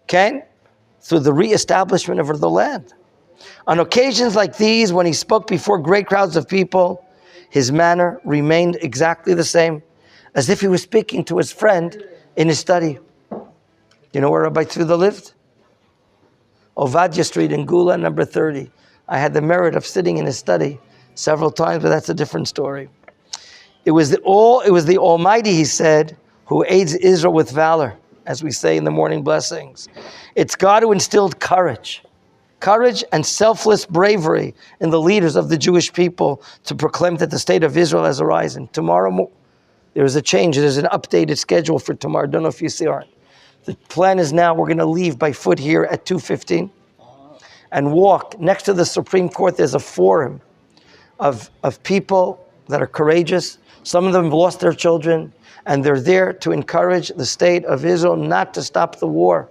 okay, through the reestablishment of the land. On occasions like these, when he spoke before great crowds of people, his manner remained exactly the same, as if he was speaking to his friend in his study. You know where Rabbi Tzuda lived? Ovadia Street in Gula, number 30. I had the merit of sitting in his study several times, but that's a different story. It was the Almighty, he said, who aids Israel with valor, as we say in the morning blessings. It's God who instilled courage and selfless bravery in the leaders of the Jewish people to proclaim that the state of Israel has arisen. Tomorrow, there is a change. There's an updated schedule for tomorrow. I don't know if you see it. The plan is now we're going to leave by foot here at 2:15 and walk next to the Supreme Court. There's a forum of people that are courageous. Some of them have lost their children, and they're there to encourage the state of Israel not to stop the war.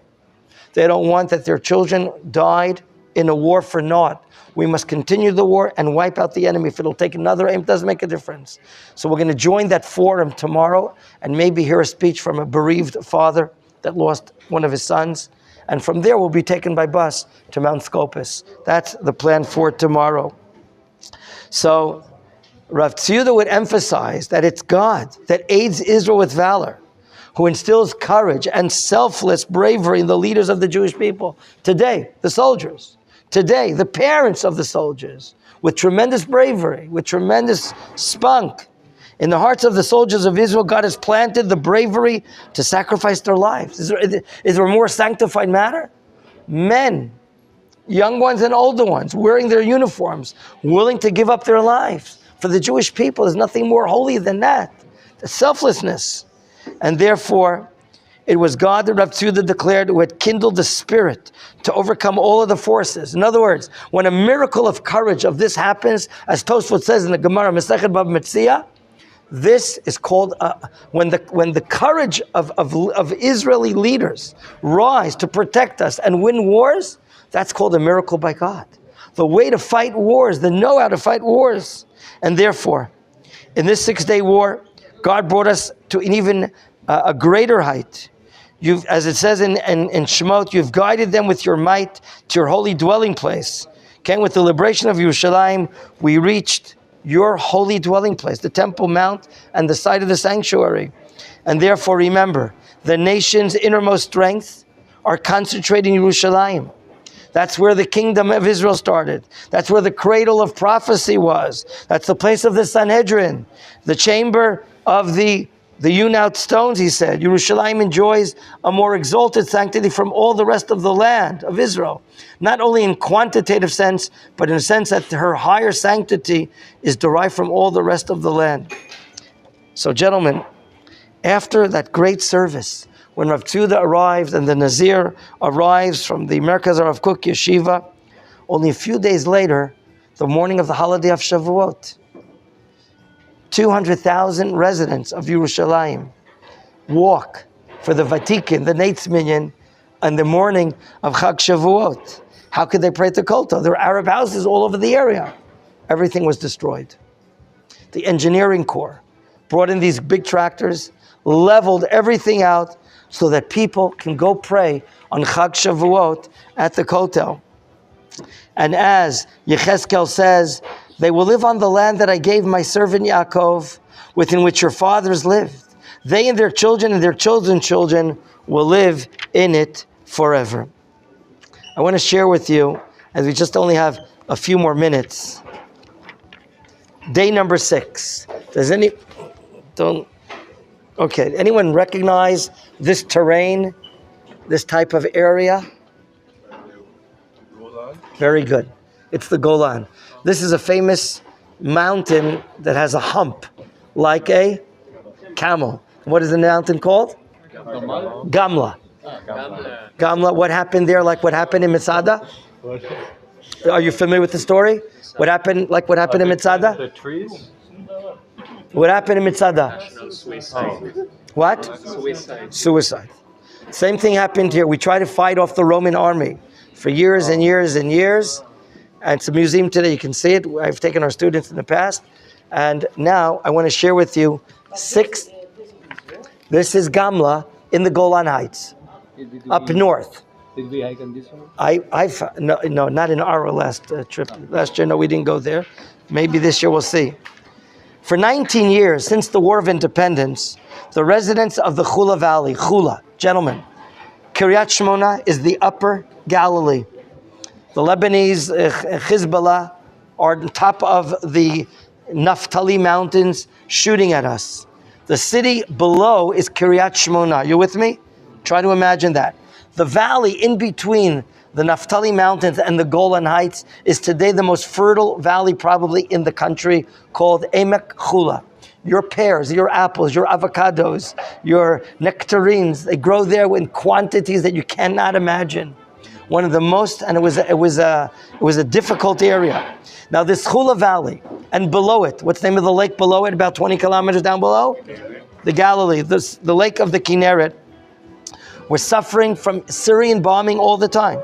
They don't want that their children died in a war for naught. We must continue the war and wipe out the enemy. If it'll take another aim, it doesn't make a difference. So we're going to join that forum tomorrow and maybe hear a speech from a bereaved father that lost one of his sons. And from there, we'll be taken by bus to Mount Scopus. That's the plan for tomorrow. So Rav Tzuda would emphasize that it's God that aids Israel with valor, who instills courage and selfless bravery in the leaders of the Jewish people. Today, the soldiers. Today, the parents of the soldiers, with tremendous bravery, with tremendous spunk. In the hearts of the soldiers of Israel, God has planted the bravery to sacrifice their lives. Is there a more sanctified matter? Men, young ones and older ones, wearing their uniforms, willing to give up their lives. For the Jewish people, there's nothing more holy than that. The selflessness. And therefore, it was God that Rav Tzuda declared who had kindled the spirit to overcome all of the forces. In other words, when a miracle of courage of this happens, as Tosfot says in the Gemara, Masechet Bava Metzia, this is called, when the courage of Israeli leaders rise to protect us and win wars, that's called a miracle by God. The way to fight wars, the know how to fight wars. And therefore, in this 6-day war, God brought us to an even a greater height. As it says in Shemot, you've guided them with your might to your holy dwelling place. Okay, with the liberation of Yerushalayim, we reached your holy dwelling place, the Temple Mount and the site of the sanctuary. And therefore, remember, the nation's innermost strength are concentrated in Yerushalayim. That's where the kingdom of Israel started. That's where the cradle of prophecy was. That's the place of the Sanhedrin, the chamber of the hewn out stones, he said. Yerushalayim enjoys a more exalted sanctity from all the rest of the land of Israel. Not only in quantitative sense, but in a sense that her higher sanctity is derived from all the rest of the land. So gentlemen, after that great service, when Rav Tzuda arrived and the Nazir arrives from the Merkaz Rav Kook Yeshiva, only a few days later, the morning of the holiday of Shavuot, 200,000 residents of Yerushalayim walk for the Vatikin, the Nates Minyan, on the morning of Chag Shavuot. How could they pray to Kolto? There were Arab houses all over the area. Everything was destroyed. The engineering corps brought in these big tractors, leveled everything out so that people can go pray on Chag Shavuot at the Kotel. And as Yechezkel says, they will live on the land that I gave my servant Yaakov, within which your fathers lived. They and their children's children will live in it forever. I want to share with you, as we just only have a few more minutes, day number 6. Anyone recognize this terrain, this type of area? Very good. It's the Golan. This is a famous mountain that has a hump, like a camel. What is the mountain called? Gamla. Gamla. What happened there, like what happened in Mitzada? Are you familiar with the story? What happened in Mitzada? The trees? What happened in Mitzada? What? Suicide. Same thing happened here. We tried to fight off the Roman army for years and years and years. And it's a museum today. You can see it. I've taken our students in the past. And now I want to share with you 6. This is Gamla in the Golan Heights, up north. Did we hike on this one? No, not in our last trip. Last year, no, we didn't go there. Maybe this year we'll see. For 19 years, since the War of Independence, the residents of the Chula Valley, Chula, gentlemen, Kiryat Shmona is the upper Galilee. The Lebanese Hezbollah are on top of the Naphtali Mountains shooting at us. The city below is Kiryat Shmona. You with me? Try to imagine that. The valley in between the Naphtali Mountains and the Golan Heights is today the most fertile valley probably in the country, called Emek Chula. Your pears, your apples, your avocados, your nectarines, they grow there in quantities that you cannot imagine. One of the most, and it was a difficult area. Now this Chula Valley, and below it, what's the name of the lake below it, about 20 kilometers down below? The Galilee, the lake of the Kinneret, were suffering from Syrian bombing all the time.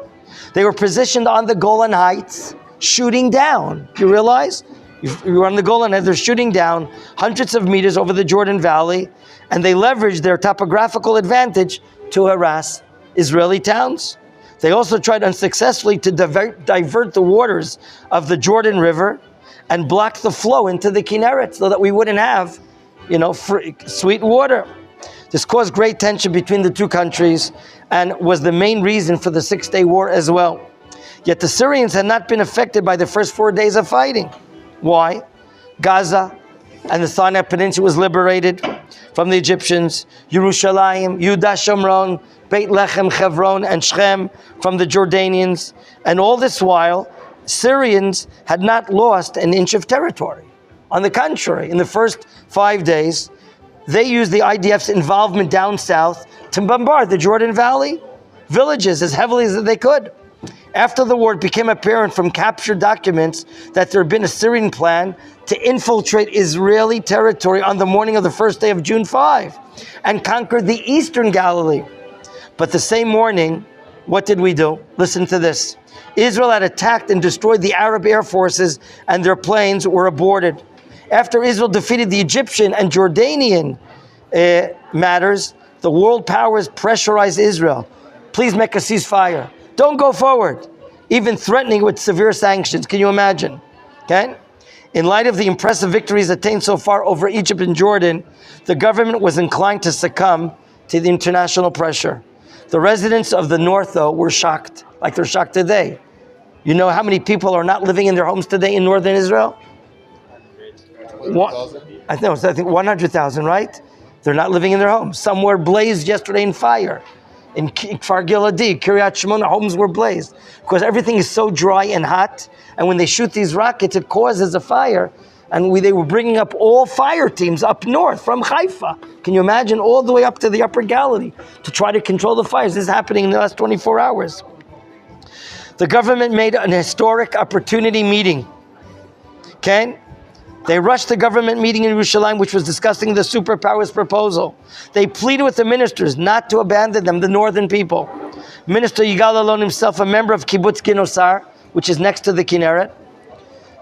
They were positioned on the Golan Heights, shooting down. Do you realize? You're on the Golan Heights, they're shooting down hundreds of meters over the Jordan Valley, and they leveraged their topographical advantage to harass Israeli towns. They also tried unsuccessfully to divert the waters of the Jordan River and block the flow into the Kinneret so that we wouldn't have, sweet water. This caused great tension between the two countries and was the main reason for the 6-day war as well. Yet the Syrians had not been affected by the first 4 days of fighting. Why? Gaza and the Sinai Peninsula was liberated from the Egyptians. Yerushalayim, Yudah, Shomron, Beit Lechem, Hebron, and Shechem from the Jordanians. And all this while, Syrians had not lost an inch of territory. On the contrary, in the first 5 days, they used the IDF's involvement down south to bombard the Jordan Valley villages as heavily as they could. After the war, it became apparent from captured documents that there had been a Syrian plan to infiltrate Israeli territory on the morning of the first day of June 5 and conquer the eastern Galilee. But the same morning, what did we do? Listen to this. Israel had attacked and destroyed the Arab air forces, and their planes were aborted. After Israel defeated the Egyptian and Jordanian matters, the world powers pressurized Israel. Please make a ceasefire. Don't go forward. Even threatening with severe sanctions. Can you imagine? Okay? In light of the impressive victories attained so far over Egypt and Jordan, the government was inclined to succumb to the international pressure. The residents of the north, though, were shocked, like they're shocked today. You know how many people are not living in their homes today in northern Israel? I think 100,000, right? They're not living in their homes. Some were blazed yesterday in fire. In Kfar Giladi, Kiryat Shmona, homes were blazed. Because everything is so dry and hot, and when they shoot these rockets, it causes a fire. and they were bringing up all fire teams up north from Haifa. Can you imagine? All the way up to the Upper Galilee to try to control the fires. This is happening in the last 24 hours. The government made an historic opportunity meeting. Okay? They rushed the government meeting in Yerushalayim, which was discussing the superpowers proposal. They pleaded with the ministers not to abandon them, the northern people. Minister Yigal Alon himself, a member of Kibbutz Ginosar, which is next to the Kinneret,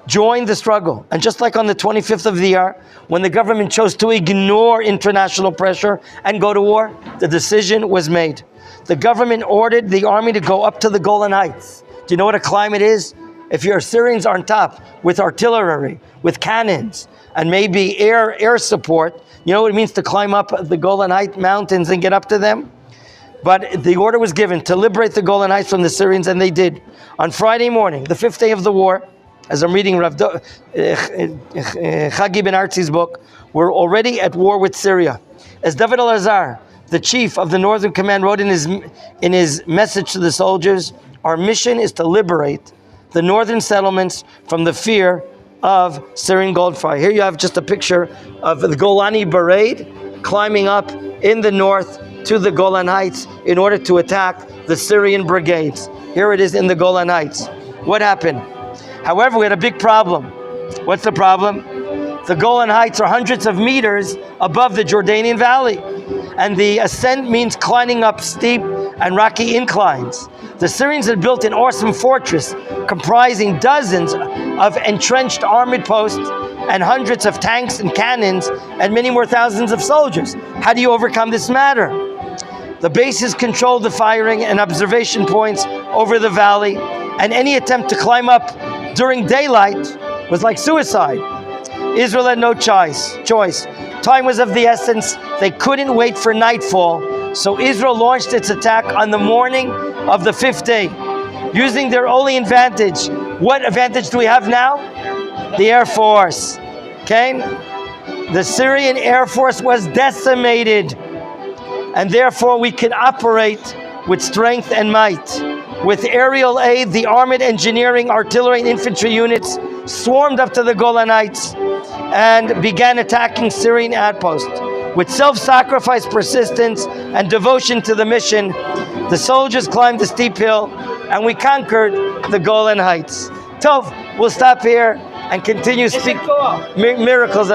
joined the struggle. And just like on the 25th of the year, when the government chose to ignore international pressure and go to war, the decision was made. The government ordered the army to go up to the Golan Heights. Do you know what a climb it is? If your Syrians are on top with artillery, with cannons, and maybe air support, you know what it means to climb up the Golan Heights mountains and get up to them? But the order was given to liberate the Golan Heights from the Syrians, and they did. On Friday morning, the 5th day of the war, as I'm reading Chagi Ben Artzi's book, we're already at war with Syria. As David Elazar, the chief of the Northern Command, wrote in his message to the soldiers, our mission is to liberate the northern settlements from the fear of Syrian gold fire. Here you have just a picture of the Golani Brigade climbing up in the north to the Golan Heights in order to attack the Syrian brigades. Here it is in the Golan Heights. What happened? However, we had a big problem. What's the problem? The Golan Heights are hundreds of meters above the Jordanian Valley. And the ascent means climbing up steep and rocky inclines. The Syrians had built an awesome fortress comprising dozens of entrenched armored posts and hundreds of tanks and cannons and many more thousands of soldiers. How do you overcome this matter? The bases controlled the firing and observation points over the valley, and any attempt to climb up during daylight was like suicide. Israel had no choice. Time was of the essence. They couldn't wait for nightfall, so Israel launched its attack on the morning of the 5th day, using their only advantage. What advantage do we have now? The Air Force. Okay? The Syrian Air Force was decimated, and therefore we can operate with strength and might. With aerial aid, the armored engineering, artillery, and infantry units swarmed up to the Golan Heights and began attacking Syrian outposts. With self-sacrifice, persistence, and devotion to the mission, the soldiers climbed the steep hill and we conquered the Golan Heights. Tov, we'll stop here and continue speaking miracles.